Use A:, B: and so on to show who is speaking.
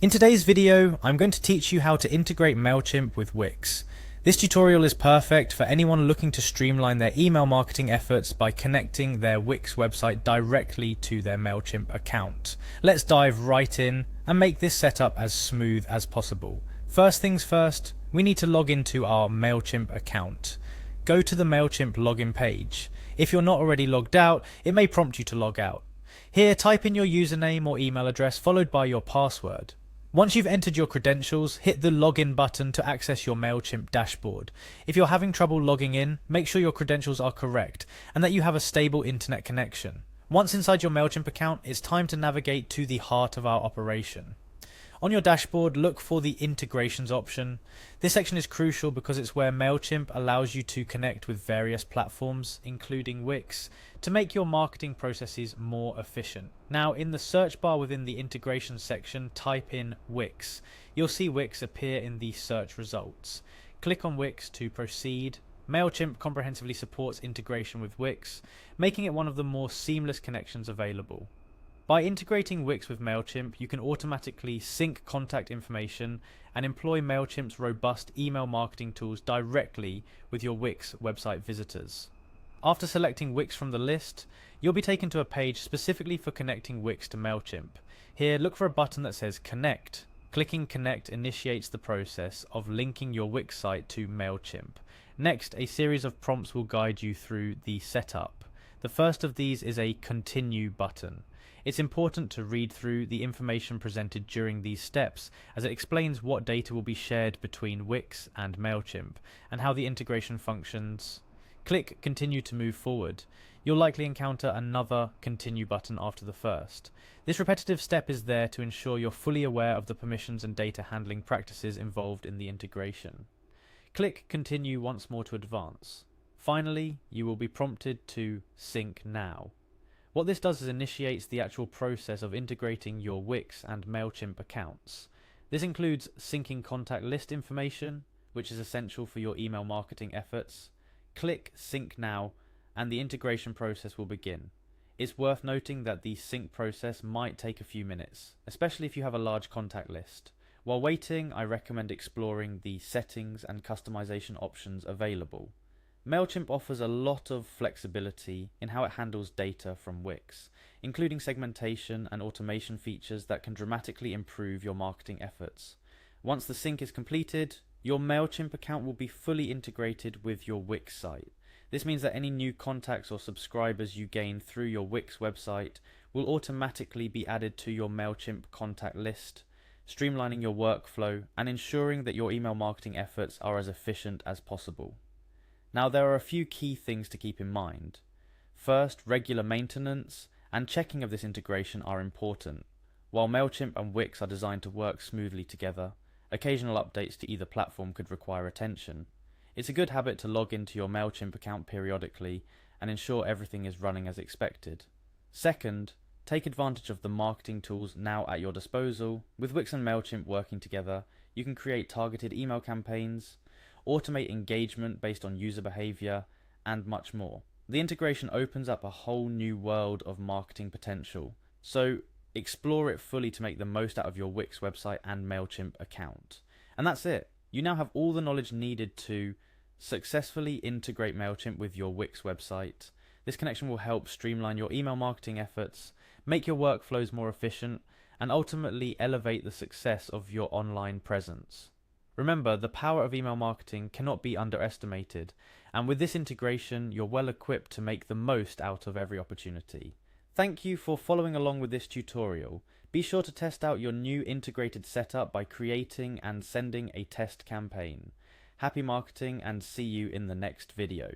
A: In today's video, I'm going to teach you how to integrate Mailchimp with Wix. This tutorial is perfect for anyone looking to streamline their email marketing efforts by connecting their Wix website directly to their Mailchimp account. Let's dive right in and make this setup as smooth as possible. First things first, we need to log into our Mailchimp account. Go to the Mailchimp login page. If you're not already logged out, it may prompt you to log out. Here, type in your username or email address followed by your password. Once you've entered your credentials, hit the login button to access your Mailchimp dashboard. If you're having trouble logging in, make sure your credentials are correct and that you have a stable internet connection. Once inside your Mailchimp account, it's time to navigate to the heart of our operation. On your dashboard, look for the integrations option. This section is crucial because it's where Mailchimp allows you to connect with various platforms, including Wix, to make your marketing processes more efficient. Now, in the search bar within the integration section, type in Wix. You'll see Wix appear in the search results. Click on Wix to proceed. Mailchimp comprehensively supports integration with Wix, making it one of the more seamless connections available. By integrating Wix with Mailchimp, you can automatically sync contact information and employ Mailchimp's robust email marketing tools directly with your Wix website visitors. After selecting Wix from the list, you'll be taken to a page specifically for connecting Wix to Mailchimp. Here, look for a button that says Connect. Clicking Connect initiates the process of linking your Wix site to Mailchimp. Next, a series of prompts will guide you through the setup. The first of these is a Continue button. It's important to read through the information presented during these steps, as it explains what data will be shared between Wix and Mailchimp, and how the integration functions. Click Continue to move forward. You'll likely encounter another Continue button after the first. This repetitive step is there to ensure you're fully aware of the permissions and data handling practices involved in the integration. Click Continue once more to advance. Finally, you will be prompted to Sync Now. What this does is initiates the actual process of integrating your Wix and Mailchimp accounts. This includes syncing contact list information, which is essential for your email marketing efforts. Click Sync Now and the integration process will begin. It's worth noting that the sync process might take a few minutes, especially if you have a large contact list. While waiting, I recommend exploring the settings and customization options available. Mailchimp offers a lot of flexibility in how it handles data from Wix, including segmentation and automation features that can dramatically improve your marketing efforts. Once the sync is completed, your Mailchimp account will be fully integrated with your Wix site. This means that any new contacts or subscribers you gain through your Wix website will automatically be added to your Mailchimp contact list, streamlining your workflow and ensuring that your email marketing efforts are as efficient as possible. Now, there are a few key things to keep in mind. First, regular maintenance and checking of this integration are important. While Mailchimp and Wix are designed to work smoothly together, occasional updates to either platform could require attention. It's a good habit to log into your Mailchimp account periodically and ensure everything is running as expected. Second, take advantage of the marketing tools now at your disposal. With Wix and Mailchimp working together, you can create targeted email campaigns, automate engagement based on user behavior, and much more. The integration opens up a whole new world of marketing potential, so explore it fully to make the most out of your Wix website and Mailchimp account. And that's it. You now have all the knowledge needed to successfully integrate Mailchimp with your Wix website. This connection will help streamline your email marketing efforts, make your workflows more efficient, and ultimately elevate the success of your online presence. Remember, the power of email marketing cannot be underestimated, and with this integration, you're well equipped to make the most out of every opportunity. Thank you for following along with this tutorial. Be sure to test out your new integrated setup by creating and sending a test campaign. Happy marketing and see you in the next video.